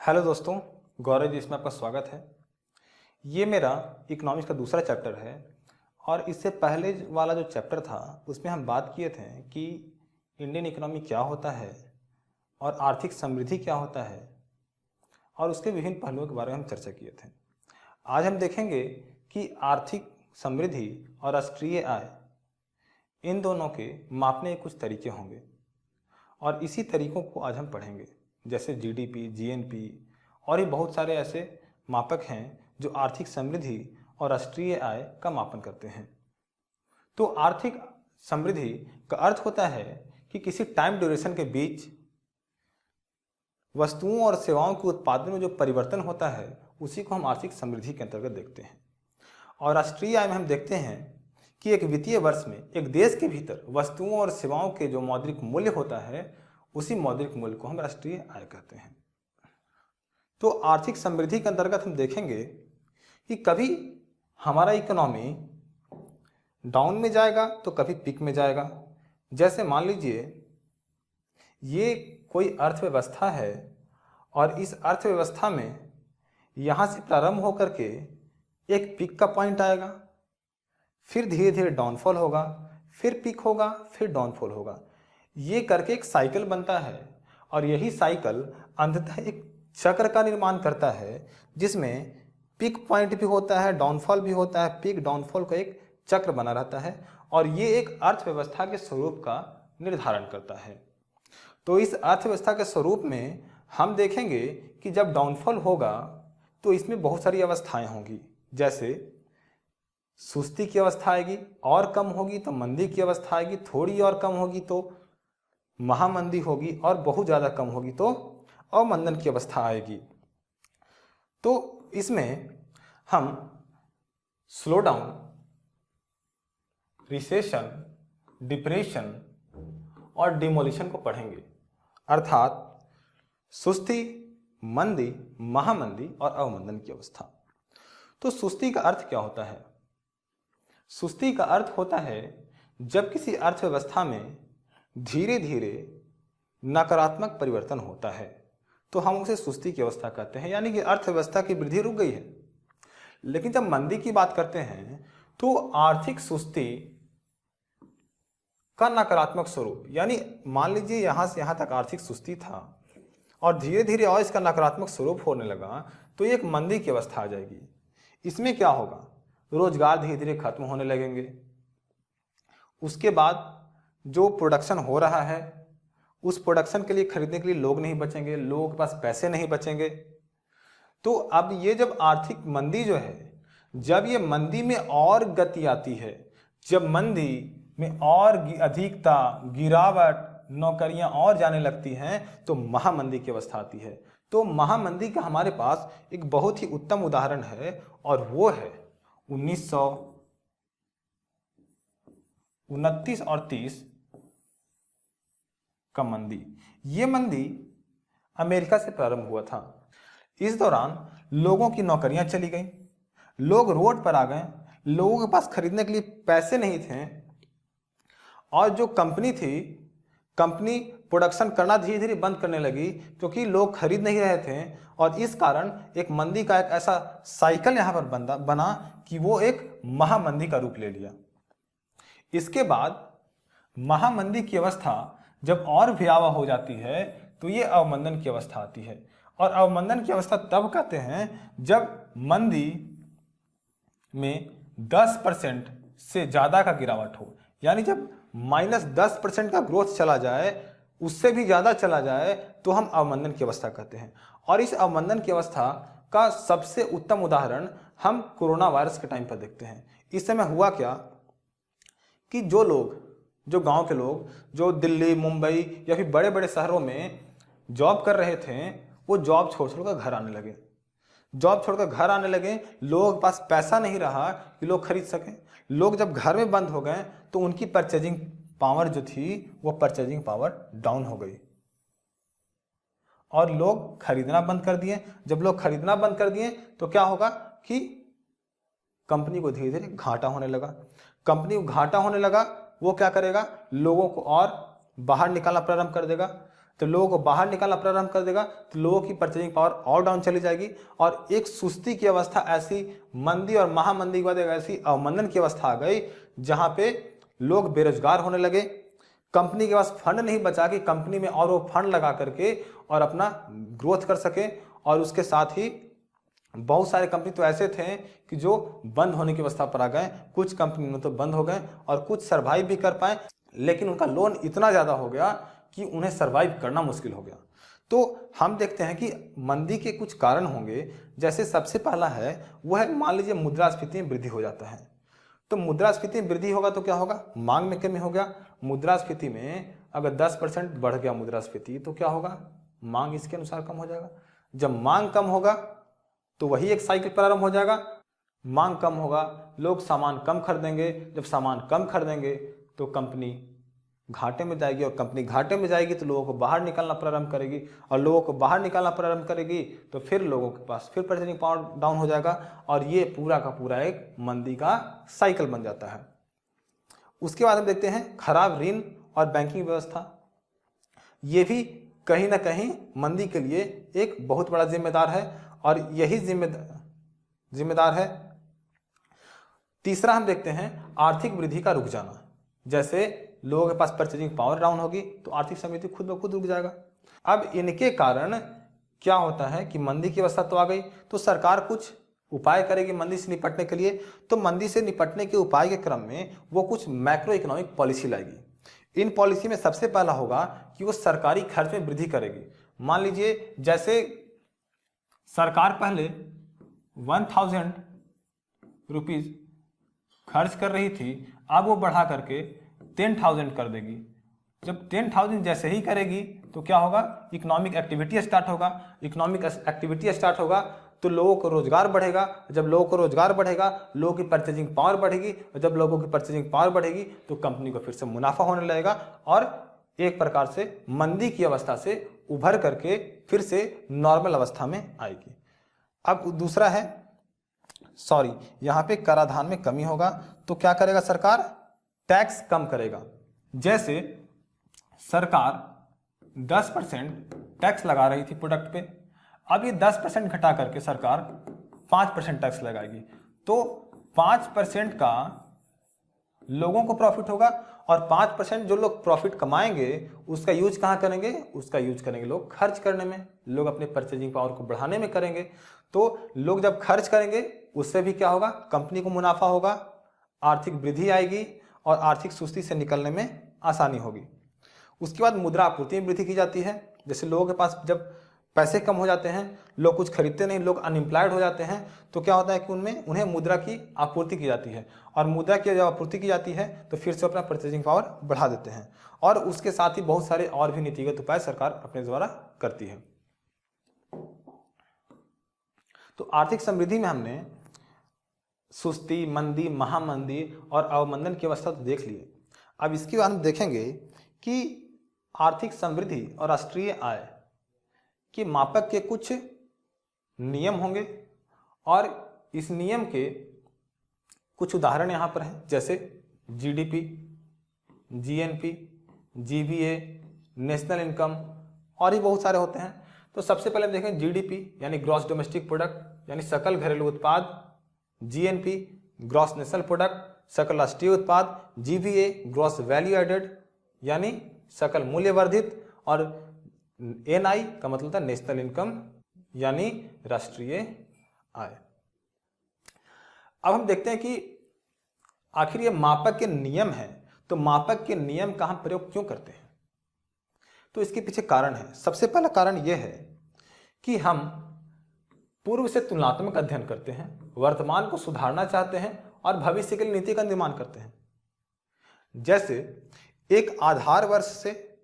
Hello दोस्तों, गौरव जी इसमें आपका स्वागत है। ये मेरा इकोनॉमिक्स का दूसरा चैप्टर है और इससे पहले वाला जो चैप्टर था उसमें हम बात किए थे कि इंडियन इकोनॉमी क्या होता है और आर्थिक समृद्धि क्या होता है और उसके विभिन्न पहलुओं के बारे में हम चर्चा किए थे। आज हम देखेंगे कि आर्थिक समृद्धि और राष्ट्रीय आय इन दोनों के मापने के कुछ तरीके होंगे और इसी तरीकों को आज हम पढ़ेंगे, जैसे जीडीपी, जीएनपी और भी बहुत सारे ऐसे मापक हैं जो आर्थिक समृद्धि और राष्ट्रीय आय का मापन करते हैं। तो आर्थिक समृद्धि का अर्थ होता है कि किसी टाइम ड्यूरेशन के बीच वस्तुओं और सेवाओं के उत्पादन में जो परिवर्तन होता है उसी को हम आर्थिक समृद्धि के अंतर्गत देखते हैं। और राष्ट्रीय आय में हम देखते हैं कि एक वित्तीय वर्ष में एक देश के भीतर वस्तुओं और सेवाओं के जो मौद्रिक मूल्य होता है उसी मौद्रिक मूल्य को हम राष्ट्रीय आय कहते हैं। तो आर्थिक समृद्धि के अंतर्गत हम देखेंगे कि कभी हमारा इकोनॉमी डाउन में जाएगा तो कभी पीक में जाएगा। जैसे मान लीजिए ये कोई अर्थव्यवस्था है और इस अर्थव्यवस्था में यहाँ से प्रारंभ होकर के एक पीक का पॉइंट आएगा, फिर धीरे धीरे डाउनफॉल होगा, फिर पीक होगा, फिर डाउनफॉल होगा। ये करके एक साइकिल बनता है और यही साइकिल अंततः एक चक्र का निर्माण करता है जिसमें पीक पॉइंट भी होता है, डाउनफॉल भी होता है, पीक डाउनफॉल का एक चक्र बना रहता है और ये एक अर्थव्यवस्था के स्वरूप का निर्धारण करता है। तो इस अर्थव्यवस्था के स्वरूप में हम देखेंगे कि जब डाउनफॉल होगा तो इसमें बहुत सारी अवस्थाएं होंगी, जैसे सुस्ती की अवस्था आएगी और कम होगी तो मंदी की अवस्था आएगी, थोड़ी और कम होगी तो महामंदी होगी और बहुत ज़्यादा कम होगी तो अवमंदन की अवस्था आएगी। तो इसमें हम स्लो डाउन, रिसेशन, डिप्रेशन और डिमोलिशन को पढ़ेंगे, अर्थात सुस्ती, मंदी, महामंदी और अवमंदन की अवस्था। तो सुस्ती का अर्थ क्या होता है? सुस्ती का अर्थ होता है जब किसी अर्थव्यवस्था में धीरे धीरे नकारात्मक परिवर्तन होता है तो हम उसे सुस्ती की अवस्था कहते हैं, यानी कि अर्थव्यवस्था की वृद्धि रुक गई है। लेकिन जब मंदी की बात करते हैं तो आर्थिक सुस्ती का नकारात्मक स्वरूप, यानी मान लीजिए यहाँ से यहाँ तक आर्थिक सुस्ती था और धीरे धीरे और इसका नकारात्मक स्वरूप होने लगा तो एक मंदी की अवस्था आ जाएगी। इसमें क्या होगा? रोजगार धीरे धीरे खत्म होने लगेंगे। उसके बाद जो प्रोडक्शन हो रहा है उस प्रोडक्शन के लिए खरीदने के लिए लोग नहीं बचेंगे, लोगों के पास पैसे नहीं बचेंगे। तो अब ये जब आर्थिक मंदी जो है, जब ये मंदी में और गति आती है, जब मंदी में और अधिकता, गिरावट, नौकरियां और जाने लगती हैं तो महामंदी की अवस्था आती है। तो महामंदी का हमारे पास एक बहुत ही उत्तम उदाहरण है और वो है 1929 और 30 का मंदी। ये मंदी अमेरिका से प्रारंभ हुआ था। इस दौरान लोगों की नौकरियां चली गई, लोग रोड पर आ गए, लोगों के पास खरीदने के लिए पैसे नहीं थे और जो कंपनी थी, कंपनी प्रोडक्शन करना धीरे धीरे बंद करने लगी क्योंकि लोग खरीद नहीं रहे थे और इस कारण एक मंदी का एक ऐसा साइकिल यहाँ पर बना कि वो एक महामंदी का रूप ले लिया। इसके बाद महामंदी की अवस्था जब और भयावह हो जाती है तो ये अवमंदन की अवस्था आती है और अवमंदन की अवस्था तब कहते हैं जब मंदी में 10% से ज़्यादा का गिरावट हो, यानी जब -10% का ग्रोथ चला जाए, उससे भी ज़्यादा चला जाए तो हम अवमंदन की अवस्था कहते हैं। और इस अवमंदन की अवस्था का सबसे उत्तम उदाहरण हम कोरोना वायरस के टाइम पर देखते हैं। इस समय हुआ क्या कि जो गांव के लोग जो दिल्ली, मुंबई या फिर बड़े बड़े शहरों में जॉब कर रहे थे वो जॉब छोड़ कर घर आने लगे। जॉब छोड़कर घर आने लगे, लोगों के पास पैसा नहीं रहा कि लोग खरीद सकें। लोग जब घर में बंद हो गए तो उनकी परचेजिंग पावर जो थी वो परचेजिंग पावर डाउन हो गई और लोग खरीदना बंद कर दिए। जब लोग खरीदना बंद कर दिए तो क्या होगा कि कंपनी को धीरे धीरे घाटा होने लगा। कंपनी को घाटा होने लगा, वो क्या करेगा? लोगों को और बाहर निकालना प्रारंभ कर देगा। तो लोगों को बाहर निकालना प्रारंभ कर देगा, तो लोगों की परचेजिंग पावर और डाउन चली जाएगी और एक सुस्ती की अवस्था, ऐसी मंदी और महामंदी के बाद एक ऐसी अवमंदन की अवस्था आ गई जहां पे लोग बेरोजगार होने लगे। कंपनी के पास फंड नहीं बचा कि कंपनी में और वो फंड लगा करके और अपना ग्रोथ कर सके, और उसके साथ ही बहुत सारे कंपनी तो ऐसे थे कि जो बंद होने की अवस्था पर आ गए। कुछ कंपनी में तो बंद हो गए और कुछ सरवाइव भी कर पाए, लेकिन उनका लोन इतना ज़्यादा हो गया कि उन्हें सरवाइव करना मुश्किल हो गया। तो हम देखते हैं कि मंदी के कुछ कारण होंगे। जैसे सबसे पहला है वह है, मान लीजिए मुद्रास्फीति में वृद्धि हो जाता है। तो मुद्रास्फीति में वृद्धि होगा तो क्या होगा, मांग में कमी हो गया। मुद्रास्फीति में अगर 10% बढ़ गया मुद्रास्फीति तो क्या होगा, मांग इसके अनुसार कम हो जाएगा। जब मांग कम होगा तो वही एक साइकिल प्रारंभ हो जाएगा। मांग कम होगा, लोग सामान कम खरीदेंगे। जब सामान कम खरीदेंगे तो कंपनी घाटे में जाएगी, और कंपनी घाटे में जाएगी तो लोगों को बाहर निकालना प्रारंभ करेगी, और लोगों को बाहर निकालना प्रारंभ करेगी तो फिर लोगों के पास फिर परचेजिंग पावर डाउन हो जाएगा, और ये पूरा का पूरा एक मंदी का साइकिल बन जाता है। उसके बाद हम देखते हैं खराब ऋण और बैंकिंग व्यवस्था। ये भी कहीं ना कहीं मंदी के लिए एक बहुत बड़ा जिम्मेदार है, और यही जिम्मेदार है। तीसरा हम देखते हैं आर्थिक वृद्धि का रुक जाना। जैसे लोगों के पास परचेजिंग पावर डाउन होगी तो आर्थिक समृद्धि खुद ब खुद रुक जाएगा। अब इनके कारण क्या होता है कि मंदी की अवस्था तो आ गई, तो सरकार कुछ उपाय करेगी मंदी से निपटने के लिए। तो मंदी से निपटने के उपाय के क्रम में वो कुछ मैक्रो इकोनॉमिक पॉलिसी लाएगी। इन पॉलिसी में सबसे पहला होगा कि वो सरकारी खर्च में वृद्धि करेगी। मान लीजिए जैसे सरकार पहले 1000 रुपीज खर्च कर रही थी, अब वो बढ़ा करके 10,000 कर देगी। जब 10,000 जैसे ही करेगी तो क्या होगा, इकोनॉमिक एक्टिविटी स्टार्ट होगा। इकोनॉमिक एक्टिविटी स्टार्ट होगा तो लोगों को रोजगार बढ़ेगा। जब लोगों को रोजगार बढ़ेगा, लोगों की परचेजिंग पावर बढ़ेगी, और जब लोगों की परचेजिंग पावर बढ़ेगी तो कंपनी को फिर से मुनाफा होने लगेगा, और एक प्रकार से मंदी की अवस्था से उभर करके फिर से नॉर्मल अवस्था में आएगी। अब दूसरा है, यहाँ पे कराधान में कमी होगा तो क्या करेगा सरकार, टैक्स कम करेगा। जैसे सरकार 10% टैक्स लगा रही थी प्रोडक्ट पे, अब ये 10% घटा करके सरकार 5% टैक्स लगाएगी। तो 5% का लोगों को प्रॉफिट होगा, और 5% जो लोग प्रॉफिट कमाएंगे उसका यूज कहाँ करेंगे, उसका यूज करेंगे लोग खर्च करने में, लोग अपने परचेजिंग पावर को बढ़ाने में करेंगे। तो लोग जब खर्च करेंगे उससे भी क्या होगा, कंपनी को मुनाफा होगा, आर्थिक वृद्धि आएगी और आर्थिक सुस्ती से निकलने में आसानी होगी। उसके बाद मुद्रा आपूर्ति में वृद्धि की जाती है। जैसे लोगों के पास जब पैसे कम हो जाते हैं, लोग कुछ खरीदते नहीं, लोग अनएम्प्लॉयड हो जाते हैं, तो क्या होता है कि उन्हें मुद्रा की आपूर्ति की जाती है, और मुद्रा की जब आपूर्ति की जाती है तो फिर से अपना परचेजिंग पावर बढ़ा देते हैं। और उसके साथ ही बहुत सारे और भी नीतिगत उपाय सरकार अपने द्वारा करती है। तो आर्थिक समृद्धि में हमने सुस्ती, मंदी, महामंदी और अवमंदन की अवस्था तो देख लिए। अब इसके बाद हम देखेंगे कि आर्थिक समृद्धि और राष्ट्रीय आय कि मापक के कुछ नियम होंगे, और इस नियम के कुछ उदाहरण यहाँ पर हैं। जैसे GDP, GNP, GVA, national income, और भी बहुत सारे होते हैं। तो सबसे पहले हम देखें जीडीपी यानी ग्रॉस डोमेस्टिक प्रोडक्ट यानी सकल घरेलू उत्पाद, जीएनपी ग्रॉस नेशनल प्रोडक्ट सकल राष्ट्रीय उत्पाद, जीवीए ग्रॉस वैल्यू एडेड यानी सकल मूल्य वर्धित, और एनआई का मतलब था नेशनल इनकम यानी राष्ट्रीय आय। अब हम देखते हैं कि आखिर ये मापक के नियम हैं, तो मापक के नियम का हम प्रयोग क्यों करते हैं। तो इसके पीछे कारण है। सबसे पहला कारण यह है कि हम पूर्व से तुलनात्मक अध्ययन करते हैं, वर्तमान को सुधारना चाहते हैं और भविष्य के लिए नीति का निर्माण करते हैं। जैसे एक आधार वर्ष से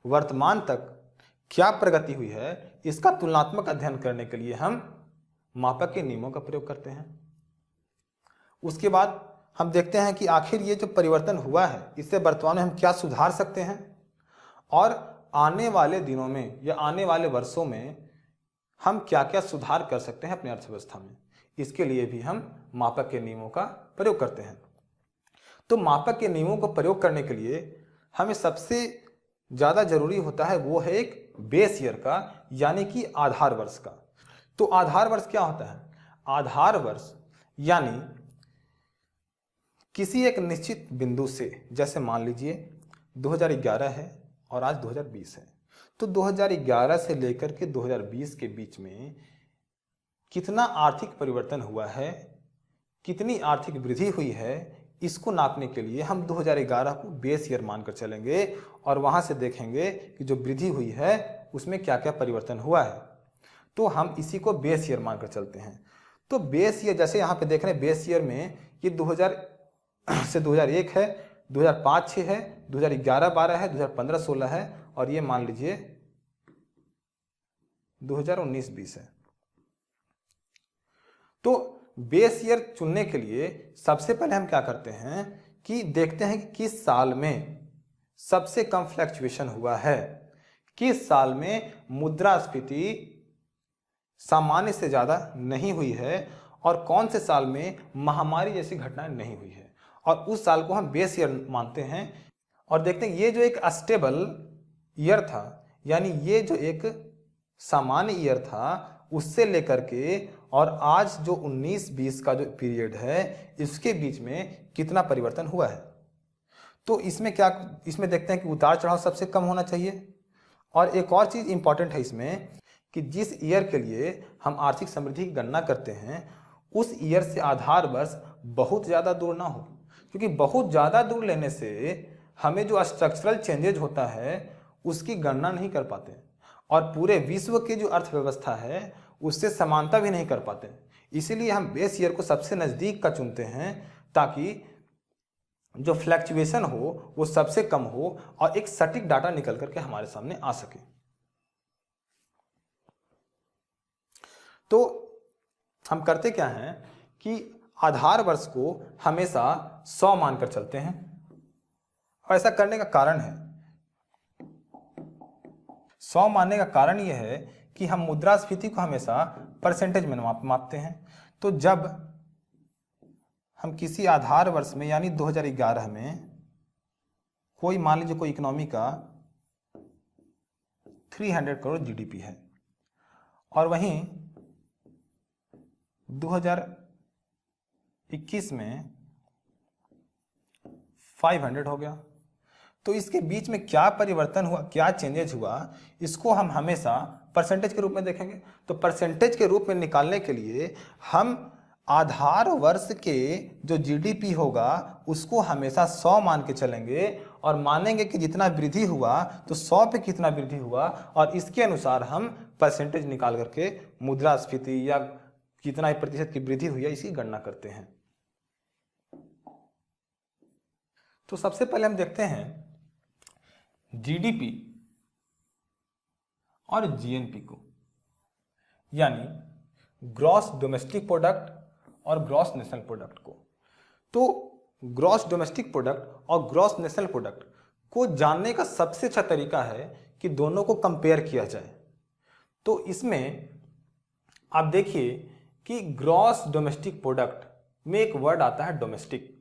वर्तमान तक क्या प्रगति हुई है, इसका तुलनात्मक अध्ययन करने के लिए हम मापक के नियमों का प्रयोग करते हैं। उसके बाद हम देखते हैं कि आखिर ये जो परिवर्तन हुआ है इससे वर्तमान में हम क्या सुधार सकते हैं, और आने वाले दिनों में या आने वाले वर्षों में हम क्या क्या सुधार कर सकते हैं अपनी अर्थव्यवस्था में। इसके लिए भी हम मापक के नियमों का प्रयोग करते हैं। तो मापक के नियमों को प्रयोग करने के लिए हमें सबसे ज़्यादा जरूरी होता है वो है एक बेस ईयर का, यानी कि आधार वर्ष का। तो आधार वर्ष क्या होता है? आधार वर्ष यानी किसी एक निश्चित बिंदु से, जैसे मान लीजिए 2011 है और आज 2020 है, तो 2011 से लेकर के 2020 के बीच में कितना आर्थिक परिवर्तन हुआ है, कितनी आर्थिक वृद्धि हुई है, इसको नापने के लिए हम 2011 को बेस ईयर मानकर चलेंगे और वहां से देखेंगे कि जो वृद्धि हुई है उसमें क्या क्या परिवर्तन हुआ है। तो हम इसी को बेस ईयर मानकर चलते हैं। तो बेस ईयर जैसे यहाँ पे देख रहे हैं, बेस ईयर में ये 2000 से 2001 है, 2005-6 है, 2011-12 है, 2015-16 है और ये मान लीजिए 2019-20 है। तो बेस ईयर चुनने के लिए सबसे पहले हम क्या करते हैं कि देखते हैं कि किस साल में सबसे कम फ्लैक्चुएशन हुआ है, किस साल में मुद्रास्फीति सामान्य से ज़्यादा नहीं हुई है और कौन से साल में महामारी जैसी घटनाएं नहीं हुई है, और उस साल को हम बेस ईयर मानते हैं और देखते हैं ये जो एक स्टेबल ईयर था, यानी ये जो एक सामान्य ईयर था, उससे लेकर के और आज जो 19-20 का जो पीरियड है इसके बीच में कितना परिवर्तन हुआ है। तो इसमें देखते हैं कि उतार चढ़ाव सबसे कम होना चाहिए। और एक और चीज़ इंपॉर्टेंट है इसमें कि जिस ईयर के लिए हम आर्थिक समृद्धि की गणना करते हैं उस ईयर से आधार वर्ष बहुत ज़्यादा दूर ना हो, क्योंकि बहुत ज़्यादा दूर लेने से हमें जो स्ट्रक्चरल चेंजेज होता है उसकी गणना नहीं कर पाते और पूरे विश्व की जो अर्थव्यवस्था है उससे समानता भी नहीं कर पाते। इसीलिए हम बेस ईयर को सबसे नज़दीक का चुनते हैं ताकि जो फ्लैक्चुएशन हो वो सबसे कम हो और एक सटीक डाटा निकल करके हमारे सामने आ सके। तो हम करते क्या हैं कि आधार वर्ष को हमेशा 100 मानकर चलते हैं और ऐसा करने का कारण है, 100 मानने का कारण यह है कि हम मुद्रास्फीति को हमेशा परसेंटेज में मापते हैं। तो जब हम किसी आधार वर्ष में यानी 2011 में कोई मान लीजिए कोई इकोनॉमी का 300 करोड़ जीडीपी है और वहीं 2021 में 500 हो गया, तो इसके बीच में क्या परिवर्तन हुआ, क्या चेंजेज हुआ, इसको हम हमेशा परसेंटेज के रूप में देखेंगे। तो परसेंटेज के रूप में निकालने के लिए हम आधार वर्ष के जो जीडीपी होगा उसको हमेशा 100 मान के चलेंगे और मानेंगे कि जितना वृद्धि हुआ तो 100 पे कितना वृद्धि हुआ और इसके अनुसार हम परसेंटेज निकाल करके मुद्रास्फीति या कितना प्रतिशत की वृद्धि हुई है इसकी गणना करते हैं। तो सबसे पहले हम देखते हैं जीडीपी और जीएनपी को, यानी ग्रॉस डोमेस्टिक प्रोडक्ट और ग्रॉस नेशनल प्रोडक्ट को। तो ग्रॉस डोमेस्टिक प्रोडक्ट और ग्रॉस नेशनल प्रोडक्ट को जानने का सबसे अच्छा तरीका है कि दोनों को कंपेयर किया जाए। तो इसमें आप देखिए कि ग्रॉस डोमेस्टिक प्रोडक्ट में एक वर्ड आता है डोमेस्टिक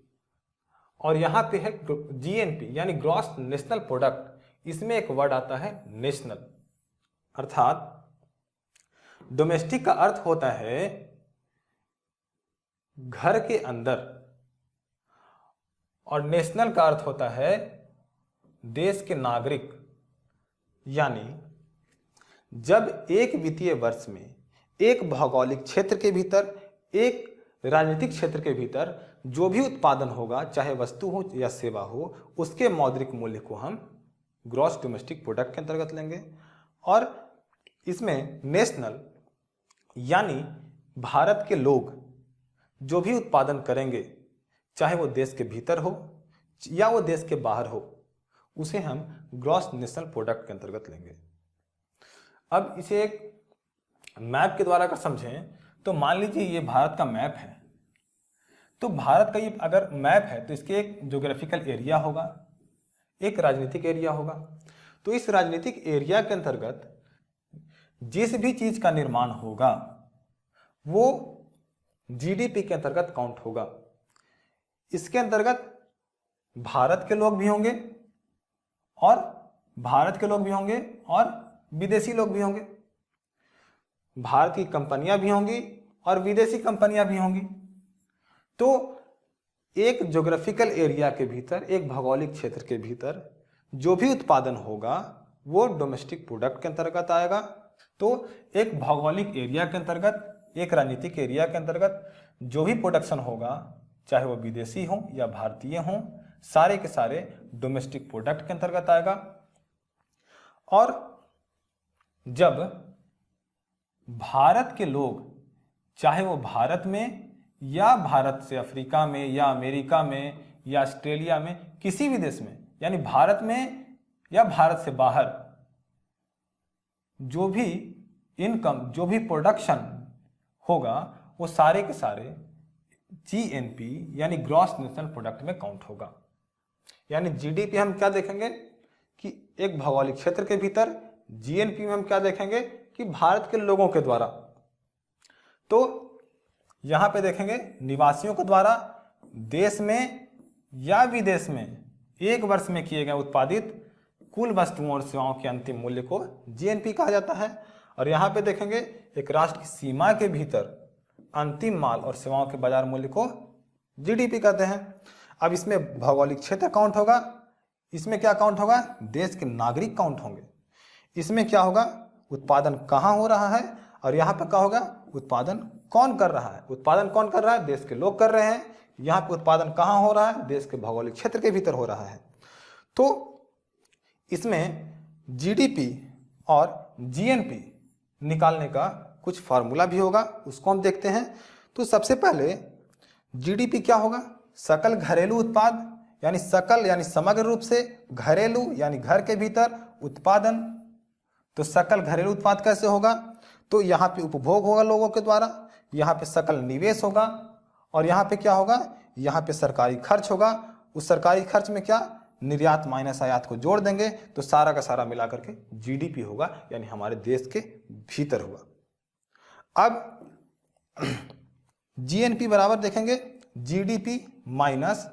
और यहाँ पे है जीएनपी यानी ग्रॉस नेशनल प्रोडक्ट, इसमें एक वर्ड आता है नेशनल। अर्थात डोमेस्टिक का अर्थ होता है घर के अंदर और नेशनल का अर्थ होता है देश के नागरिक। यानी जब एक वित्तीय वर्ष में एक भौगोलिक क्षेत्र के भीतर, एक राजनीतिक क्षेत्र के भीतर जो भी उत्पादन होगा, चाहे वस्तु हो या सेवा हो, उसके मौद्रिक मूल्य को हम ग्रॉस डोमेस्टिक प्रोडक्ट के अंतर्गत लेंगे। और इसमें नेशनल यानी भारत के लोग जो भी उत्पादन करेंगे, चाहे वो देश के भीतर हो या वो देश के बाहर हो, उसे हम ग्रॉस नेशनल प्रोडक्ट के अंतर्गत लेंगे। अब इसे एक मैप के द्वारा अगर समझें तो मान लीजिए ये भारत का मैप है। तो भारत का ये अगर मैप है तो इसके एक ज्योग्राफिकल एरिया होगा, एक राजनीतिक एरिया होगा। तो इस राजनीतिक एरिया के अंतर्गत जिस भी चीज का निर्माण होगा वो जीडीपी के अंतर्गत काउंट होगा। इसके अंतर्गत भारत के लोग भी होंगे और भारत के लोग भी होंगे और विदेशी लोग भी होंगे, भारत की कंपनियां भी होंगी और विदेशी कंपनियां भी होंगी। तो एक ज्योग्राफिकल एरिया के भीतर, एक भौगोलिक क्षेत्र के भीतर जो भी उत्पादन होगा वो डोमेस्टिक प्रोडक्ट के अंतर्गत आएगा। तो एक भौगोलिक एरिया के अंतर्गत, एक राजनीतिक एरिया के अंतर्गत जो भी प्रोडक्शन होगा, चाहे वो विदेशी हो या भारतीय हो, सारे के सारे डोमेस्टिक प्रोडक्ट के अंतर्गत आएगा। और जब भारत के लोग, चाहे वो भारत में या भारत से अफ्रीका में या अमेरिका में या ऑस्ट्रेलिया में, किसी भी देश में, यानी भारत में या भारत से बाहर, जो भी इनकम, जो भी प्रोडक्शन होगा वो सारे के सारे जीएनपी यानी ग्रॉस नेशनल प्रोडक्ट में काउंट होगा। यानी जीडीपी हम क्या देखेंगे कि एक भौगोलिक क्षेत्र के भीतर, जीएनपी में हम क्या देखेंगे कि भारत के लोगों के द्वारा। तो यहां पे देखेंगे निवासियों के द्वारा देश में या विदेश में एक वर्ष में किए गए उत्पादित कुल वस्तुओं और सेवाओं के अंतिम मूल्य को जीएनपी कहा जाता है। और यहां पे देखेंगे एक राष्ट्र की सीमा के भीतर अंतिम माल और सेवाओं के बाजार मूल्य को जीडीपी कहते हैं। अब इसमें भौगोलिक क्षेत्र काउंट होगा, इसमें क्या काउंट होगा, देश के नागरिक काउंट होंगे। इसमें क्या होगा, उत्पादन कहाँ हो रहा है, और यहाँ पर क्या होगा, उत्पादन कौन कर रहा है। उत्पादन कौन कर रहा है, देश के लोग कर रहे हैं। यहाँ पे उत्पादन कहाँ हो रहा है, देश के भौगोलिक क्षेत्र के भीतर हो रहा है। तो इसमें जीडीपी और जीएनपी निकालने का कुछ फार्मूला भी होगा, उसको हम देखते हैं। तो सबसे पहले जीडीपी क्या होगा, सकल घरेलू उत्पाद, यानी सकल यानी समग्र रूप से, घरेलू यानी घर के भीतर उत्पादन। तो सकल घरेलू उत्पाद कैसे होगा, तो यहाँ पे उपभोग होगा लोगों के द्वारा, यहाँ पे सकल निवेश होगा, और यहाँ पे क्या होगा, यहाँ पे सरकारी खर्च होगा। उस सरकारी खर्च में क्या, निर्यात माइनस आयात को जोड़ देंगे तो सारा का सारा मिला करके जीडीपी होगा, यानी हमारे देश के भीतर होगा। अब जीएनपी बराबर देखेंगे जीडीपी माइनस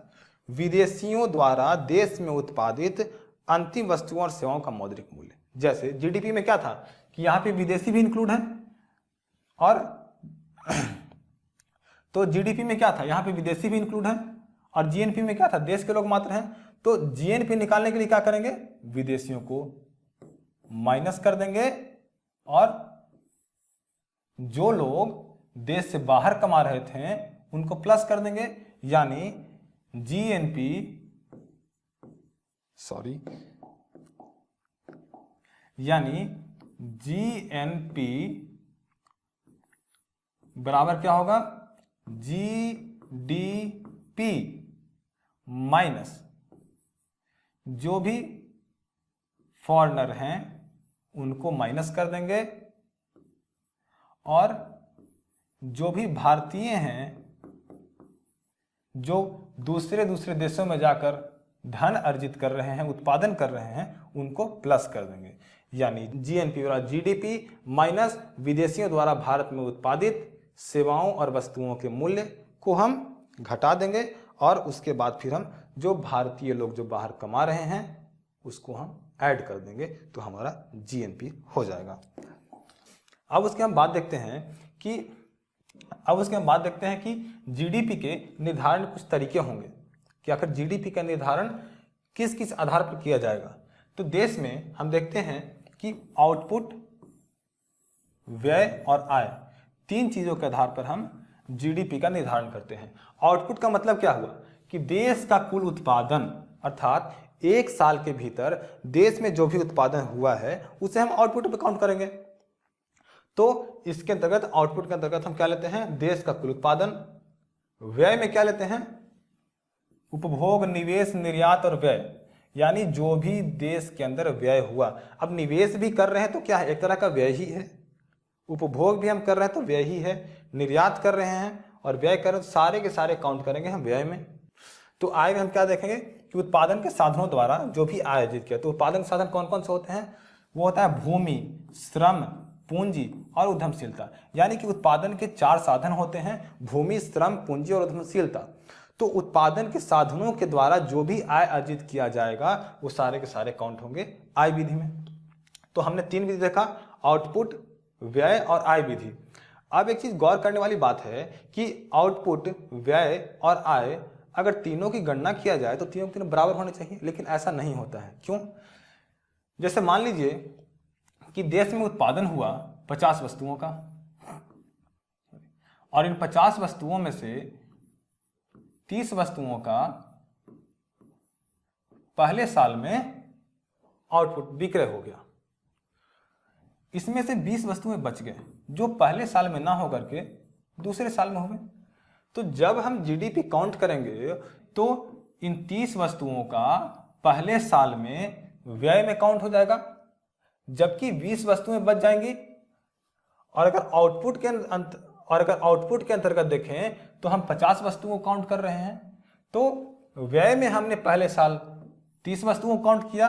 विदेशियों द्वारा देश में उत्पादित अंतिम वस्तुओं और सेवाओं का मौद्रिक मूल्य। जैसे जीडीपी में क्या था कि यहाँ पे विदेशी भी इंक्लूड है, और तो जीडीपी में क्या था, यहाँ पे विदेशी भी इंक्लूड है, और जीएनपी में क्या था, देश के लोग मात्र हैं। तो जीएनपी निकालने के लिए क्या करेंगे, विदेशियों को माइनस कर देंगे और जो लोग देश से बाहर कमा रहे थे उनको प्लस कर देंगे। यानी जीएनपी यानी जीएनपी बराबर क्या होगा, जीडीपी माइनस जो भी फॉरेनर हैं उनको माइनस कर देंगे, और जो भी भारतीय हैं जो दूसरे देशों में जाकर धन अर्जित कर रहे हैं, उत्पादन कर रहे हैं, उनको प्लस कर देंगे। यानी जीएनपी बराबर जीडीपी माइनस विदेशियों द्वारा भारत में उत्पादित सेवाओं और वस्तुओं के मूल्य को हम घटा देंगे, और उसके बाद फिर हम जो भारतीय लोग जो बाहर कमा रहे हैं उसको हम ऐड कर देंगे, तो हमारा जीएनपी हो जाएगा। अब उसके हम बात देखते हैं कि जीडीपी के निर्धारण कुछ तरीके होंगे कि आखिर जीडीपी का निर्धारण किस किस आधार पर किया जाएगा। तो देश में हम देखते हैं कि आउटपुट, व्यय और आय, तीन चीजों के आधार पर हम जीडीपी का निर्धारण करते हैं। आउटपुट का मतलब क्या हुआ कि देश का कुल उत्पादन, अर्थात एक साल के भीतर देश में जो भी उत्पादन हुआ है उसे हम आउटपुट पे काउंट करेंगे। तो इसके अंतर्गत, आउटपुट के अंतर्गत हम क्या लेते हैं, देश का कुल उत्पादन। व्यय में क्या लेते हैं, उपभोग, निवेश, निर्यात और व्यय, यानी जो भी देश के अंदर व्यय हुआ। अब निवेश भी कर रहे हैं तो क्या है, एक तरह का व्यय ही है। उपभोग भी हम कर रहे हैं तो व्यय ही है। निर्यात कर रहे हैं और व्यय कर रहे हैं, सारे के सारे काउंट करेंगे हम व्यय में। तो आय में हम क्या देखेंगे कि उत्पादन के साधनों द्वारा जो भी आय अर्जित किया, तो उत्पादन के साधन कौन कौन से होते हैं, वो होता है भूमि, श्रम, पूंजी और उद्यमशीलता। यानी कि उत्पादन के चार साधन होते हैं, भूमि, श्रम, पूंजी और उद्यमशीलता। तो उत्पादन के साधनों के द्वारा जो भी आय अर्जित किया जाएगा वो सारे के सारे काउंट होंगे आय विधि में। तो हमने 3 विधि देखा, आउटपुट, व्यय और आय विधि। अब एक चीज गौर करने वाली बात है कि आउटपुट, व्यय और आय अगर तीनों की गणना किया जाए तो तीनों के तीनों बराबर होने चाहिए, लेकिन ऐसा नहीं होता है। क्यों? जैसे मान लीजिए कि देश में उत्पादन हुआ 50 वस्तुओं का और इन 50 वस्तुओं में से 30 वस्तुओं का पहले साल में आउटपुट विक्रय हो गया। इसमें से 20 वस्तुएं बच गए जो पहले साल में ना होकर के दूसरे साल में हो गए। तो जब हम जीडीपी काउंट करेंगे तो इन 30 वस्तुओं का पहले साल में व्यय में काउंट हो जाएगा, जबकि 20 वस्तुएं बच जाएंगी। और अगर आउटपुट के अंतर्गत देखें तो हम 50 वस्तुओं को काउंट कर रहे हैं, तो व्यय में हमने पहले साल 30 वस्तुओं को काउंट किया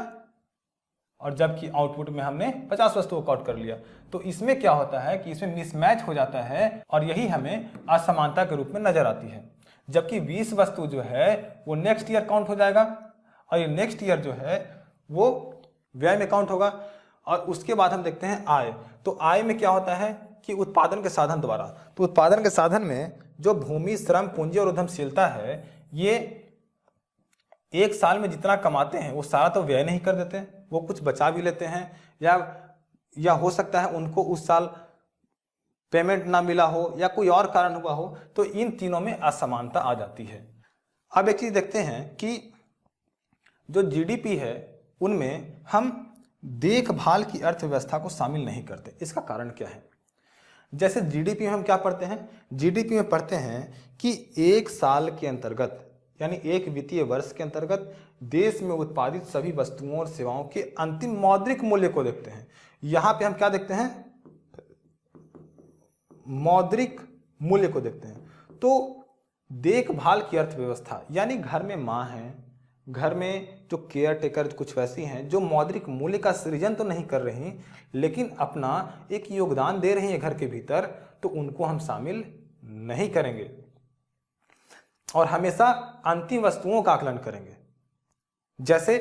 और जबकि आउटपुट में हमने 50 वस्तुओं को काउंट कर लिया। तो इसमें क्या होता है कि इसमें मिसमैच हो जाता है और यही हमें असमानता के रूप में नजर आती है। जबकि 20 वस्तु जो है वो नेक्स्ट ईयर काउंट हो जाएगा और ये नेक्स्ट ईयर जो है वो व्यय में काउंट होगा। और उसके बाद हम देखते हैं आय। तो आय में क्या होता है कि उत्पादन के साधन द्वारा, तो उत्पादन के साधन में जो भूमि, श्रम, पूंजी और उद्यमशीलता है, ये एक साल में जितना कमाते हैं वो सारा तो व्यय नहीं कर देते, वो कुछ बचा भी लेते हैं, या हो सकता है उनको उस साल पेमेंट ना मिला हो या कोई और कारण हुआ हो। तो इन तीनों में असमानता आ जाती है। अब एक चीज देखते हैं कि जो जीडीपी है उनमें हम देखभाल की अर्थव्यवस्था को शामिल नहीं करते। इसका कारण क्या है? जैसे जीडीपी में हम क्या पढ़ते हैं? जीडीपी में पढ़ते हैं कि एक साल के अंतर्गत यानी एक वित्तीय वर्ष के अंतर्गत देश में उत्पादित सभी वस्तुओं और सेवाओं के अंतिम मौद्रिक मूल्य को देखते हैं। यहां पे हम क्या देखते हैं? मौद्रिक मूल्य को देखते हैं। तो देखभाल की अर्थव्यवस्था यानी घर में मां है, घर में जो केयर टेकर कुछ वैसी हैं जो मौद्रिक मूल्य का सृजन तो नहीं कर रही लेकिन अपना एक योगदान दे रही हैं घर के भीतर, तो उनको हम शामिल नहीं करेंगे और हमेशा अंतिम वस्तुओं का आकलन करेंगे। जैसे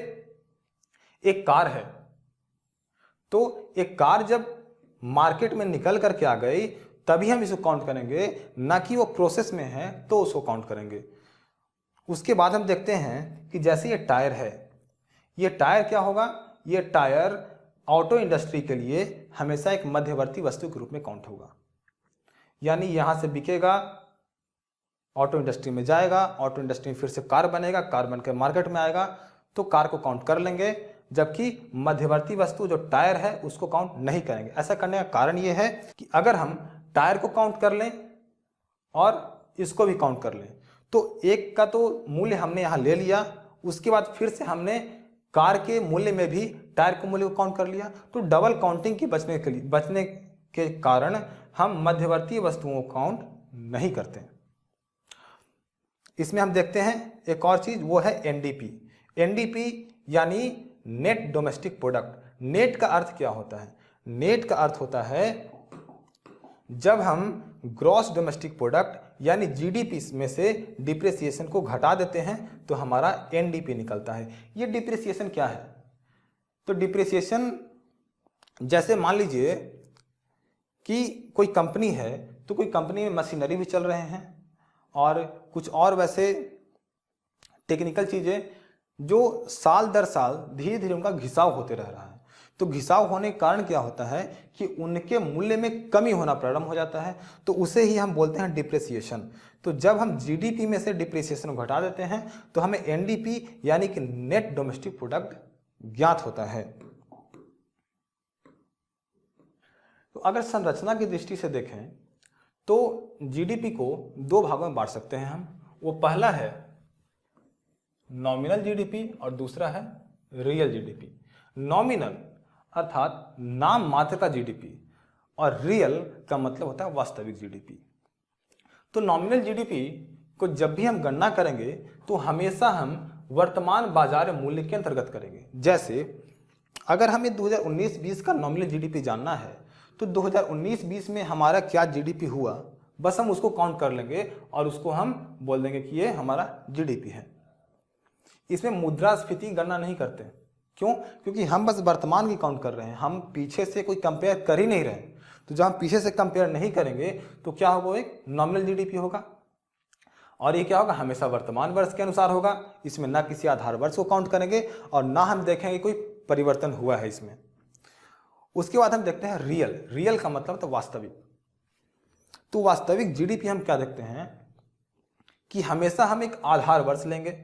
एक कार है, तो एक कार जब मार्केट में निकल करके आ गई तभी हम इसको काउंट करेंगे, ना कि वो प्रोसेस में है तो उसको काउंट करेंगे। उसके बाद हम देखते हैं कि जैसे ये टायर है, ये टायर क्या होगा? ये टायर ऑटो इंडस्ट्री के लिए हमेशा एक मध्यवर्ती वस्तु के रूप में काउंट होगा। यानी यहां से बिकेगा, ऑटो इंडस्ट्री में जाएगा, ऑटो इंडस्ट्री में फिर से कार बनेगा, कार बनकर मार्केट में आएगा, तो कार को काउंट कर लेंगे, जबकि मध्यवर्ती वस्तु जो टायर है उसको काउंट नहीं करेंगे। ऐसा करने का कारण ये है कि अगर हम टायर को काउंट कर लें और इसको भी काउंट कर लें तो एक का तो मूल्य हमने यहाँ ले लिया, उसके बाद फिर से हमने कार के मूल्य में भी टायर के मूल्य को काउंट कर लिया, तो डबल काउंटिंग की बचने के कारण हम मध्यवर्ती वस्तुओं को काउंट नहीं करते। इसमें हम देखते हैं एक और चीज, वो है एनडीपी। एनडीपी यानी नेट डोमेस्टिक प्रोडक्ट। नेट का अर्थ क्या होता है? नेट का अर्थ होता है जब हम ग्रॉस डोमेस्टिक प्रोडक्ट यानी जीडीपी में से डिप्रिसिएशन को घटा देते हैं तो हमारा एनडीपी निकलता है। ये डिप्रिसिएशन क्या है? तो डिप्रिसिएशन, जैसे मान लीजिए कि कोई कंपनी है, तो कोई कंपनी में मशीनरी भी चल रहे हैं और कुछ और वैसे टेक्निकल चीजें जो साल दर साल धीरे धीरे उनका घिसाव होते रह रहा है। तो घिसाव होने के कारण क्या होता है कि उनके मूल्य में कमी होना प्रारंभ हो जाता है, तो उसे ही हम बोलते हैं डिप्रिसिएशन। तो जब हम जीडीपी में से डिप्रिसिएशन को घटा देते हैं तो हमें एनडीपी यानी कि नेट डोमेस्टिक प्रोडक्ट ज्ञात होता है। तो अगर संरचना की दृष्टि से देखें तो जीडीपी को 2 भागों में बांट सकते हैं हम। वो पहला है नॉमिनल जीडीपी और दूसरा है रियल जीडीपी। नॉमिनल अर्थात नाम मात्र का जीडीपी और रियल का मतलब होता है वास्तविक जीडीपी। तो नॉमिनल जीडीपी को जब भी हम गणना करेंगे तो हमेशा हम वर्तमान बाजार मूल्य के अंतर्गत करेंगे। जैसे अगर हमें 2019-20 का नॉमिनल जीडीपी जानना है तो 2019-20 में हमारा क्या जीडीपी हुआ बस हम उसको काउंट कर लेंगे और उसको हम बोल देंगे कि ये हमारा जीडीपी है। इसमें मुद्रास्फीति गणना नहीं करते। क्यों? क्योंकि हम बस वर्तमान की काउंट कर रहे हैं, हम पीछे से कोई कंपेयर कर ही नहीं रहे। तो जब हम पीछे से कंपेयर नहीं करेंगे तो क्या होगा, एक नॉमिनल जीडीपी होगा। और ये क्या होगा, हमेशा वर्तमान वर्ष के अनुसार होगा। इसमें ना किसी आधार वर्ष को काउंट करेंगे और ना हम देखेंगे कोई परिवर्तन हुआ है इसमें। उसके बाद हम देखते हैं रियल। रियल का मतलब तो वास्तविक। तो वास्तविक जीडीपी हम क्या देखते हैं कि हमेशा हम एक आधार वर्ष लेंगे।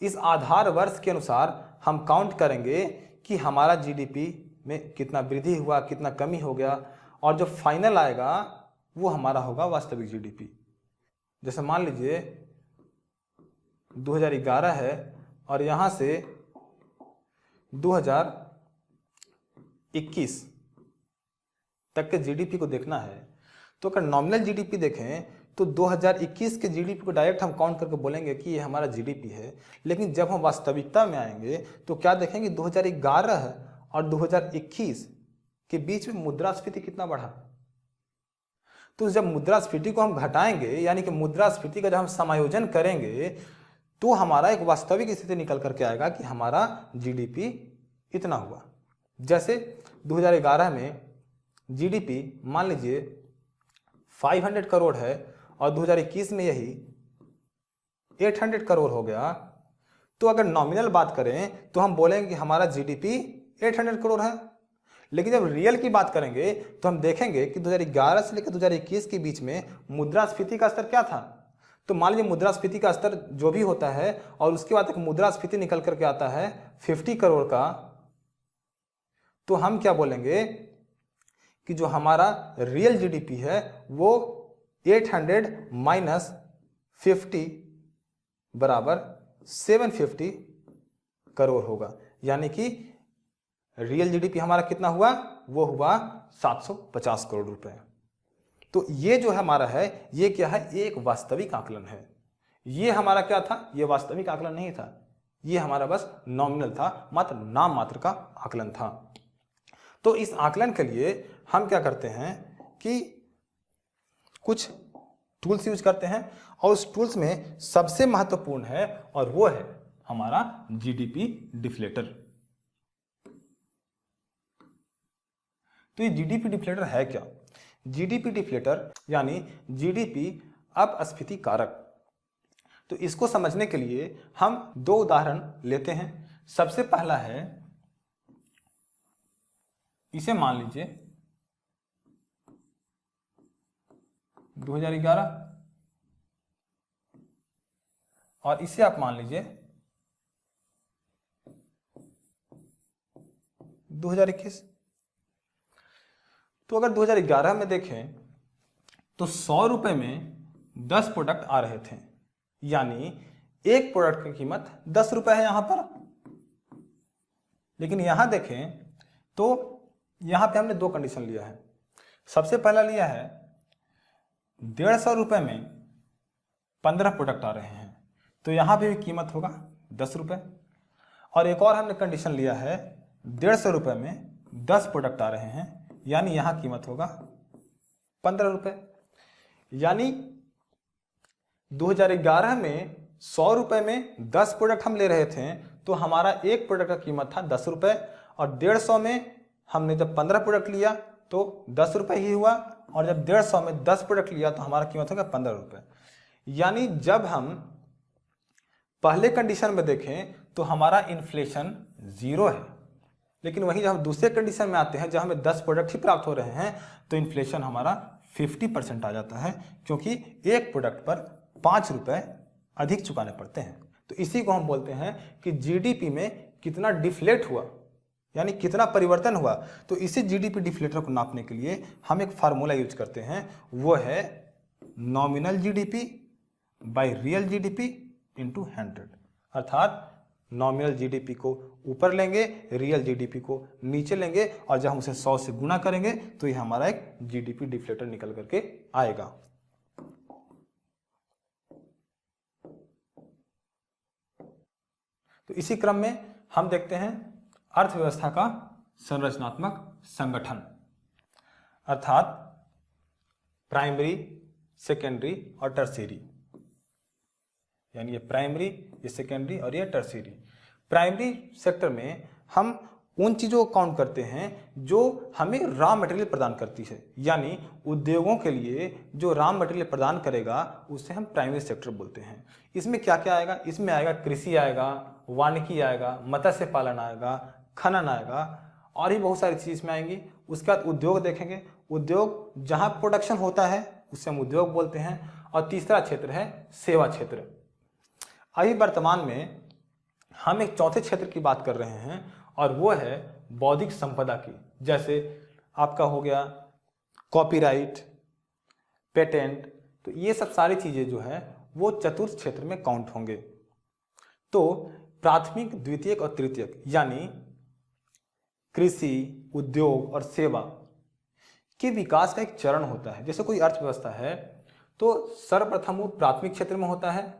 इस आधार वर्ष के अनुसार हम काउंट करेंगे कि हमारा जीडीपी में कितना वृद्धि हुआ, कितना कमी हो गया, और जो फाइनल आएगा वो हमारा होगा वास्तविक जीडीपी। जैसे मान लीजिए 2011 है और यहां से 2021 तक के जीडीपी को देखना है। तो अगर नॉमिनल जीडीपी देखें तो 2021 के जीडीपी को डायरेक्ट हम काउंट करके बोलेंगे कि ये हमारा जीडीपी है। लेकिन जब हम वास्तविकता में आएंगे तो क्या देखेंगे, 2011 और 2021 के बीच में मुद्रास्फीति कितना बढ़ा। तो जब मुद्रास्फीति को हम घटाएंगे, यानी कि मुद्रास्फीति का जब हम समायोजन करेंगे, तो हमारा एक वास्तविक स्थिति निकल करके आएगा कि हमारा जीडीपी इतना हुआ। जैसे 2011 में जीडीपी मान लीजिए 500 करोड़ है और 2021 में यही 800 करोड़ हो गया। तो अगर नॉमिनल बात करें तो हम बोलेंगे कि हमारा जीडीपी 800 करोड़ है। लेकिन जब रियल की बात करेंगे तो हम देखेंगे कि 2011 से लेकर 2021 के बीच में मुद्रास्फीति का स्तर क्या था। तो मान लीजिए मुद्रास्फीति का स्तर जो भी होता है और उसके बाद एक मुद्रास्फीति निकल करके आता है 50 करोड़ का, तो हम क्या बोलेंगे कि जो हमारा रियल जीडीपी है वो 800 माइनस 50 बराबर 750 करोड़ होगा। यानी कि रियल जीडीपी हमारा कितना हुआ, वो हुआ 750 करोड़ रुपए। तो ये जो हमारा है, ये क्या है, एक वास्तविक आकलन है। ये हमारा क्या था, ये वास्तविक आकलन नहीं था, ये हमारा बस नॉमिनल था, मात्र नाम मात्र का आकलन था। तो इस आकलन के लिए हम क्या करते हैं कि कुछ टूल्स यूज करते हैं, और उस टूल्स में सबसे महत्वपूर्ण है और वो है हमारा जीडीपी डिफ्लेटर। तो ये जीडीपी डिफ्लेटर है क्या? जीडीपी डिफ्लेटर यानी जीडीपी अपस्फीति कारक। तो इसको समझने के लिए हम दो उदाहरण लेते हैं। सबसे पहला है, इसे मान लीजिए 2011 और इसे आप मान लीजिए 2021। तो अगर 2011 में देखें तो 100 रुपए में 10 प्रोडक्ट आ रहे थे, यानी एक प्रोडक्ट की कीमत 10 रुपए है यहां पर। लेकिन यहां देखें तो यहां पे हमने दो कंडीशन लिया है। सबसे पहला लिया है 150 रुपए में 15 प्रोडक्ट आ रहे हैं, तो यहां पे भी कीमत होगा 10 रुपए। और एक और हमने कंडीशन लिया है 150 रुपए में 10 प्रोडक्ट आ रहे हैं, यानी यहां कीमत होगा 15 रुपए। यानी 2011 में 100 रुपए में 10 प्रोडक्ट हम ले रहे थे, तो हमारा एक प्रोडक्ट का कीमत था 10 रुपए, और 150 में हमने जब 15 प्रोडक्ट लिया तो 10 रुपए ही हुआ, और जब 150 में 10 प्रोडक्ट लिया तो हमारा कीमत होगा 15 रुपए। यानी जब हम पहले कंडीशन में देखें तो हमारा इन्फ्लेशन 0 है, लेकिन वहीं जब हम दूसरे कंडीशन में आते हैं जब हमें 10 प्रोडक्ट ही प्राप्त हो रहे हैं तो इन्फ्लेशन हमारा 50% आ जाता है, क्योंकि एक प्रोडक्ट पर 5 रुपए अधिक चुकाने पड़ते हैं। तो इसी को हम बोलते हैं कि जीडीपी में कितना डिफ्लेट हुआ, यानी कितना परिवर्तन हुआ। तो इसी जीडीपी डिफ्लेटर को नापने के लिए हम एक फार्मूला यूज करते हैं, वो है nominal GDP by real GDP into 100। अर्थात नॉमिनल जीडीपी को ऊपर लेंगे, रियल जीडीपी को नीचे लेंगे, और जब हम उसे 100 से गुणा करेंगे तो ये हमारा एक जीडीपी डिफ्लेटर निकल करके आएगा। तो इसी क्रम में हम देखते हैं अर्थव्यवस्था का संरचनात्मक संगठन। अर्थात प्राइमरी, सेकेंडरी और टर्शियरी, यानी ये प्राइमरी, ये सेकेंडरी और ये टर्शियरी। प्राइमरी सेक्टर में हम उन चीज़ों को काउंट करते हैं जो हमें रॉ मटेरियल प्रदान करती है, यानी उद्योगों के लिए जो रॉ मटेरियल प्रदान करेगा उसे हम प्राइमरी सेक्टर बोलते हैं। इसमें क्या क्या आएगा? इसमें आएगा कृषि आएगा, वानिकी आएगा, मत्स्य पालन आएगा, खनन आएगा और भी बहुत सारी चीज़ इसमें आएंगी। उसके बाद उद्योग देखेंगे, उद्योग जहाँ प्रोडक्शन होता है उसे हम उद्योग बोलते हैं। और तीसरा क्षेत्र है सेवा क्षेत्र। अभी वर्तमान में हम एक चौथे क्षेत्र की बात कर रहे हैं और वो है बौद्धिक संपदा की। जैसे आपका हो गया कॉपीराइट, पेटेंट, तो ये सब सारी चीज़ें जो है वो चतुर्थ क्षेत्र में काउंट होंगे। तो प्राथमिक, द्वितीयक और तृतीयक यानी कृषि, उद्योग और सेवा के विकास का एक चरण होता है। जैसे कोई अर्थव्यवस्था है तो सर्वप्रथम वो प्राथमिक क्षेत्र में होता है,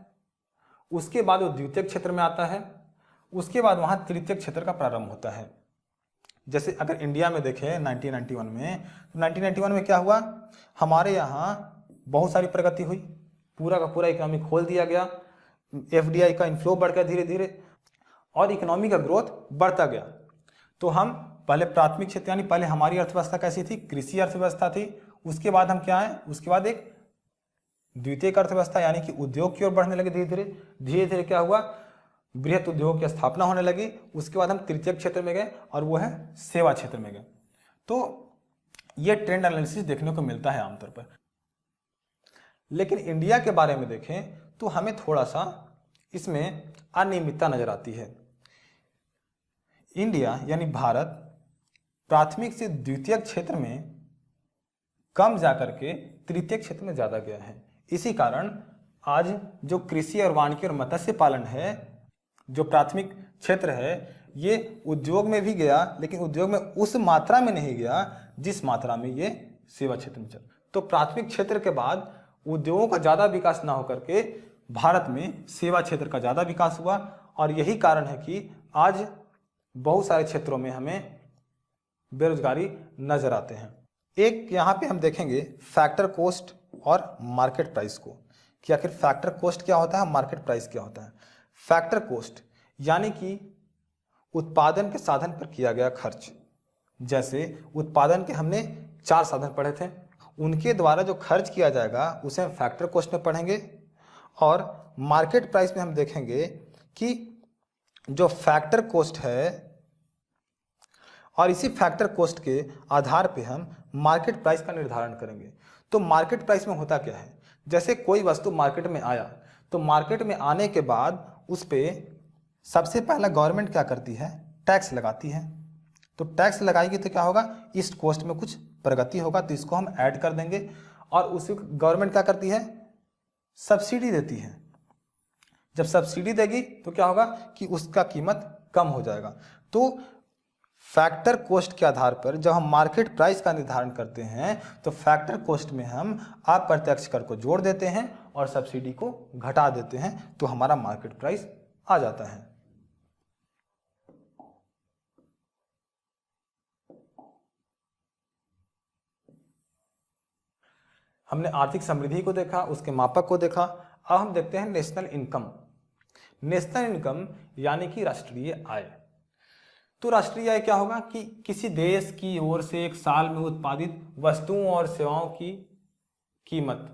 उसके बाद वो द्वितीयक क्षेत्र में आता है, उसके बाद वहाँ तृतीयक क्षेत्र का प्रारंभ होता है। जैसे अगर इंडिया में देखें 1991 में, तो 1991 में क्या हुआ? हमारे यहाँ बहुत सारी प्रगति हुई, पूरा का पूरा इकोनॉमी खोल दिया गया, एफडीआई का इनफ्लो बढ़ गया धीरे धीरे और इकोनॉमी का ग्रोथ बढ़ता गया। तो हम पहले प्राथमिक क्षेत्र यानी पहले हमारी अर्थव्यवस्था कैसी थी? कृषि अर्थव्यवस्था थी। उसके बाद हम क्या है? उसके बाद एक द्वितीयक अर्थव्यवस्था यानी कि उद्योग की ओर बढ़ने लगे धीरे धीरे। धीरे धीरे क्या हुआ? बृहत उद्योग की स्थापना होने लगी। उसके बाद हम तृतीयक क्षेत्र में गए और वो है सेवा क्षेत्र में गए। तो ये ट्रेंड एनालिसिस देखने को मिलता है आमतौर पर। लेकिन इंडिया के बारे में देखें तो हमें थोड़ा सा इसमें अनियमितता नजर आती है। इंडिया यानी भारत प्राथमिक से द्वितीयक क्षेत्र में कम जाकर के तृतीयक क्षेत्र में ज़्यादा गया है। इसी कारण आज जो कृषि और वानिकी और मत्स्य पालन है, जो प्राथमिक क्षेत्र है, ये उद्योग में भी गया, लेकिन उद्योग में उस मात्रा में नहीं गया जिस मात्रा में ये सेवा क्षेत्र में चला। तो प्राथमिक क्षेत्र के बाद उद्योगों का ज़्यादा विकास ना होकर के भारत में सेवा क्षेत्र का ज़्यादा विकास हुआ। और यही कारण है कि आज बहुत सारे क्षेत्रों में हमें बेरोजगारी नजर आते हैं। एक यहाँ पे हम देखेंगे फैक्टर कॉस्ट और मार्केट प्राइस को, कि आखिर फैक्टर कॉस्ट क्या होता है, मार्केट प्राइस क्या होता है। फैक्टर कॉस्ट यानी कि उत्पादन के साधन पर किया गया खर्च। जैसे उत्पादन के हमने 4 साधन पढ़े थे, उनके द्वारा जो खर्च किया जाएगा उसे हम फैक्टर कॉस्ट में पढ़ेंगे। और मार्केट प्राइस में हम देखेंगे कि जो फैक्टर कॉस्ट है और इसी फैक्टर कॉस्ट के आधार पे हम मार्केट प्राइस का निर्धारण करेंगे। तो मार्केट प्राइस में होता क्या है? जैसे कोई वस्तु मार्केट में आया तो मार्केट में आने के बाद उस पर सबसे पहला गवर्नमेंट क्या करती है? टैक्स लगाती है। तो टैक्स लगाएगी तो क्या होगा? इस कॉस्ट में कुछ प्रगति होगा, तो इसको हम ऐड कर देंगे। और उसी गवर्नमेंट क्या करती है? सब्सिडी देती है। जब सब्सिडी देगी तो क्या होगा कि उसका कीमत कम हो जाएगा। तो फैक्टर कॉस्ट के आधार पर जब हम मार्केट प्राइस का निर्धारण करते हैं तो फैक्टर कॉस्ट में हम अप्रत्यक्ष कर को जोड़ देते हैं और सब्सिडी को घटा देते हैं, तो हमारा मार्केट प्राइस आ जाता है। हमने आर्थिक समृद्धि को देखा, उसके मापक को देखा। अब हम देखते हैं नेशनल इनकम। नेशनल इनकम यानी कि राष्ट्रीय आय। तो राष्ट्रीय आय क्या होगा कि किसी देश की ओर से एक साल में उत्पादित वस्तुओं और सेवाओं की कीमत,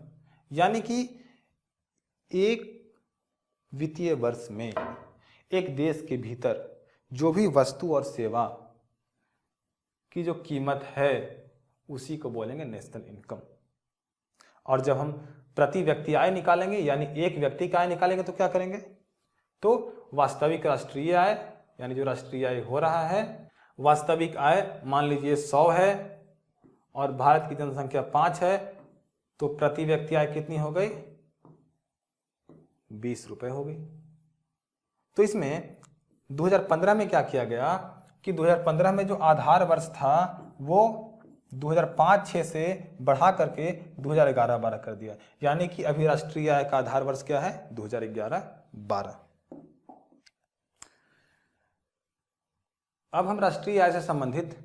यानी कि एक वित्तीय वर्ष में एक देश के भीतर जो भी वस्तु और सेवा की जो कीमत है उसी को बोलेंगे नेशनल इनकम। और जब हम प्रति व्यक्ति आय निकालेंगे यानी एक व्यक्ति का आय निकालेंगे तो क्या करेंगे? तो वास्तविक राष्ट्रीय आय यानी जो राष्ट्रीय आय हो रहा है, वास्तविक आय मान लीजिए 100 है और भारत की जनसंख्या 5 है, तो प्रति व्यक्ति आय कितनी हो गई? 20 रुपए हो गई। तो इसमें 2015 में क्या किया गया कि 2015 में जो आधार वर्ष था वो 2005-06 से बढ़ा करके 2011-12 कर दिया, यानी कि अभी राष्ट्रीय आय का आधार वर्ष क्या है? 2011-12। अब हम राष्ट्रीय आय से संबंधित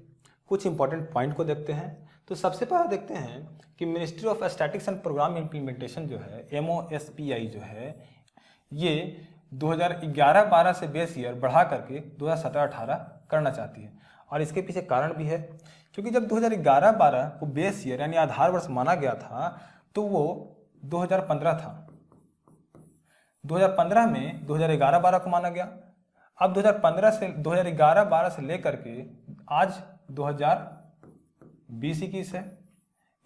कुछ इंपॉर्टेंट पॉइंट को देखते हैं। तो सबसे पहले देखते हैं कि ministry of statistics and programme implementation जो है MOSPI जो है, ये 2011-12 से बेस ईयर बढ़ा करके 2017-18 करना चाहती है। और इसके पीछे कारण भी है, क्योंकि जब 2011-12 को बेस ईयर यानी आधार वर्ष माना गया था तो वो 2015 था। 2015 में 2011-12 को माना गया। अब 2011-12 से लेकर के आज 2020-21 है,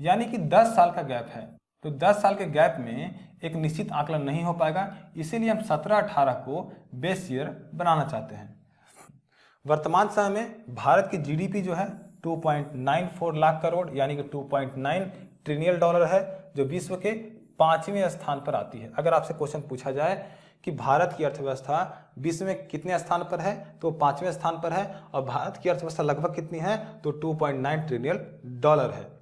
यानी कि 10 साल का गैप है। तो 10 साल के गैप में एक निश्चित आकलन नहीं हो पाएगा, इसीलिए हम 17-18 को बेस ईयर बनाना चाहते हैं। वर्तमान समय में भारत की जीडीपी जो है 2.94 लाख करोड़ यानी कि 2.9 ट्रिलियन डॉलर है, जो विश्व के 5वें स्थान पर आती है। अगर आपसे क्वेश्चन पूछा जाए कि भारत की अर्थव्यवस्था विश्व में कितने स्थान पर है, तो 5वें स्थान पर है। और भारत की अर्थव्यवस्था लगभग कितनी है, तो 2.9 ट्रिलियन डॉलर है।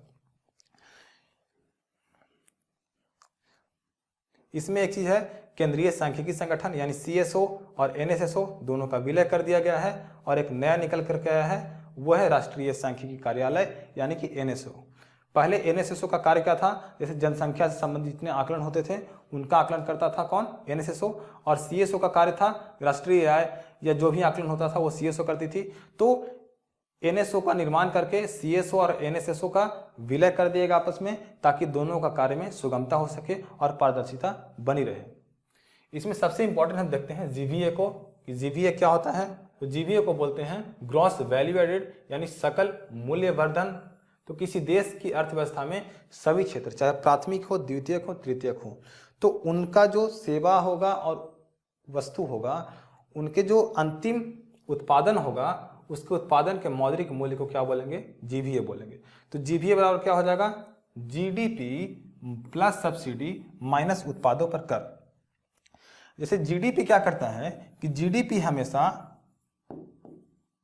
इसमें एक चीज है, केंद्रीय सांख्यिकी संगठन यानी CSO और NSSO दोनों का विलय कर दिया गया है और एक नया निकल करके आया है, वो है राष्ट्रीय सांख्यिकी कार्यालय यानी कि NSO। पहले NSSO का कार्य क्या था, जैसे जनसंख्या से संबंधित जितने आकलन होते थे उनका आकलन करता था कौन, NSSO। और CSO का कार्य था राष्ट्रीय आय या जो भी आकलन होता था वो CSO करती थी। तो NSO का निर्माण करके CSO और NSSO का विलय कर दिएगा आपस में, ताकि दोनों का कार्य में सुगमता हो सके और पारदर्शिता बनी रहे। इसमें सबसे इंपॉर्टेंट हम देखते हैं GVA को, कि GVA क्या होता है। तो GVA को बोलते हैं ग्रॉस वैल्यू एडेड यानी सकल मूल्य वर्धन। तो किसी देश की अर्थव्यवस्था में सभी क्षेत्र, चाहे प्राथमिक हो, द्वितीयक हो, तृतीयक हो, तो उनका जो सेवा होगा और वस्तु होगा, उनके जो अंतिम उत्पादन होगा, उसके उत्पादन के मौद्रिक मूल्य को क्या बोलेंगे, GVA बोलेंगे। तो GVA बराबर क्या हो जाएगा, GDP प्लस सब्सिडी माइनस उत्पादों पर कर। जैसे GDP क्या करता है कि GDP हमेशा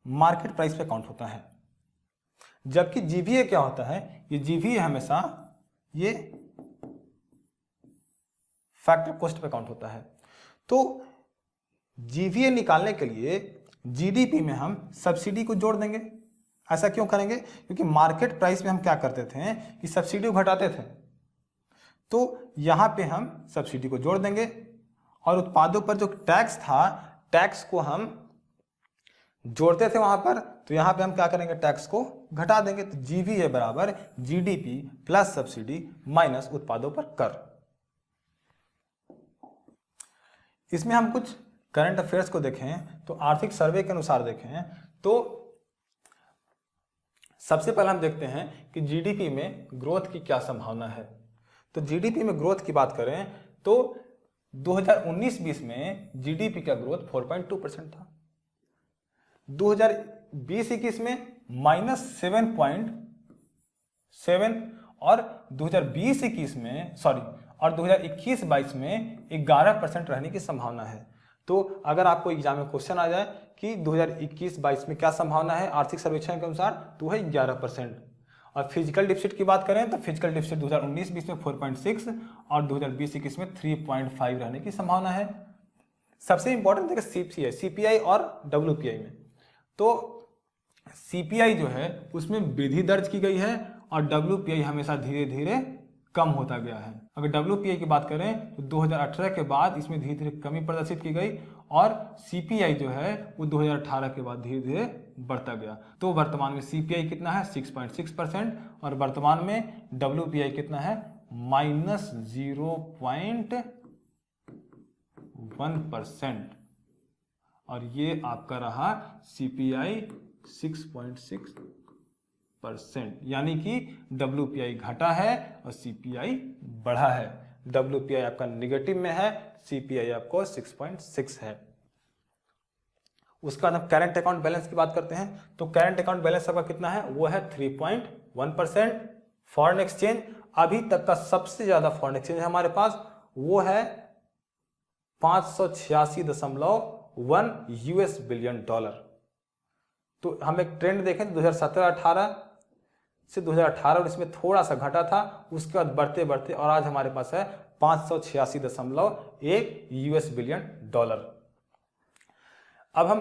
मार्केट प्राइस पे काउंट होता है, जबकि GVA क्या होता है, ये GVA हमेशा ये फैक्टर कॉस्ट पे काउंट होता है। तो GVA निकालने के लिए GDP में हम सब्सिडी को जोड़ देंगे। ऐसा क्यों करेंगे, क्योंकि मार्केट प्राइस में हम क्या करते थे कि सब्सिडी को घटाते थे, तो यहां पे हम सब्सिडी को जोड़ देंगे और उत्पादों पर जो टैक्स था, टैक्स को हम जोड़ते थे वहां पर, तो यहां पे हम क्या करेंगे, टैक्स को घटा देंगे। तो GVA बराबर GDP प्लस सब्सिडी माइनस उत्पादों पर कर। इसमें हम कुछ करंट अफेयर्स को देखें तो आर्थिक सर्वे के अनुसार देखें तो सबसे पहले हम देखते हैं कि GDP में ग्रोथ की क्या संभावना है। तो GDP में ग्रोथ की बात करें तो 2019-20 में GDP का ग्रोथ 4.2% था। 2020-21 में -7.7 और 2021-22 में 11% रहने की संभावना है। तो अगर आपको एग्जाम में क्वेश्चन आ जाए कि 2021-22 में क्या संभावना है आर्थिक सर्वेक्षण के अनुसार, तो है 11%। और फिजिकल डिफिसिट की बात करें तो फिजिकल डिफिसिट 2019-20 में 4.6 और 2020-21 में 3.5 रहने की संभावना है। सबसे इंपॉर्टेंट देखिए CPI और WPI में, तो CPI जो है उसमें वृद्धि दर्ज की गई है और WPI हमेशा धीरे धीरे कम होता गया है। अगर WPI की बात करें तो 2018 के बाद इसमें धीरे धीरे कमी प्रदर्शित की गई और CPI जो है वो 2018 के बाद धीरे धीरे बढ़ता गया। तो वर्तमान में CPI कितना है, 6.6% और वर्तमान में WPI कितना है, -0.1%। और ये आपका रहा CPI 6.6%, यानी कि WPI घटा है और CPI बढ़ा है। WPI आपका निगेटिव में है, CPI आपको 6.6 है। उसका हम करंट अकाउंट बैलेंस की बात करते हैं तो करंट अकाउंट बैलेंस आपका कितना है, वो है 3.1%। फॉरेन एक्सचेंज, अभी तक का सबसे ज्यादा फॉरेन एक्सचेंज हमारे पास वो है 586.1 US बिलियन डॉलर। तो हम एक ट्रेंड देखें 2017-18 से 2018 और इसमें थोड़ा सा घटा था, उसके बाद बढ़ते बढ़ते और आज हमारे पास है 586.1 US बिलियन डॉलर। अब हम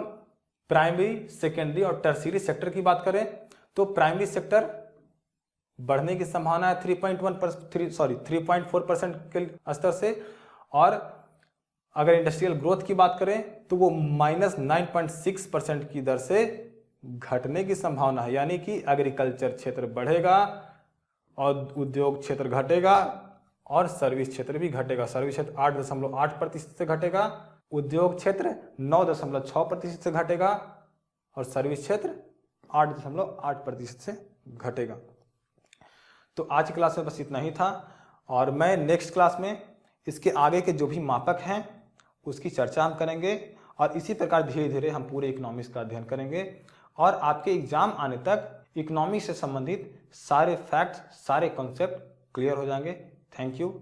प्राइमरी, सेकेंडरी और टर्शियरी सेक्टर की बात करें तो प्राइमरी सेक्टर बढ़ने की संभावना है 3.4% के स्तर से, और अगर इंडस्ट्रियल ग्रोथ की बात करें तो वो -9.6% की दर से घटने की संभावना है। यानी कि एग्रीकल्चर क्षेत्र बढ़ेगा और उद्योग क्षेत्र घटेगा और सर्विस क्षेत्र भी घटेगा। सर्विस क्षेत्र 8.8% से घटेगा, उद्योग क्षेत्र 9.6% से घटेगा और सर्विस क्षेत्र 8.8% से घटेगा। तो आज की क्लास में बस इतना ही था, और मैं नेक्स्ट क्लास में इसके आगे के जो भी मापक हैं उसकी चर्चा हम करेंगे, और इसी प्रकार धीरे धीरे हम पूरे इकोनॉमिक्स का अध्ययन करेंगे, और आपके एग्जाम आने तक इकोनॉमिक्स से संबंधित सारे फैक्ट्स, सारे कॉन्सेप्ट क्लियर हो जाएंगे। Thank you.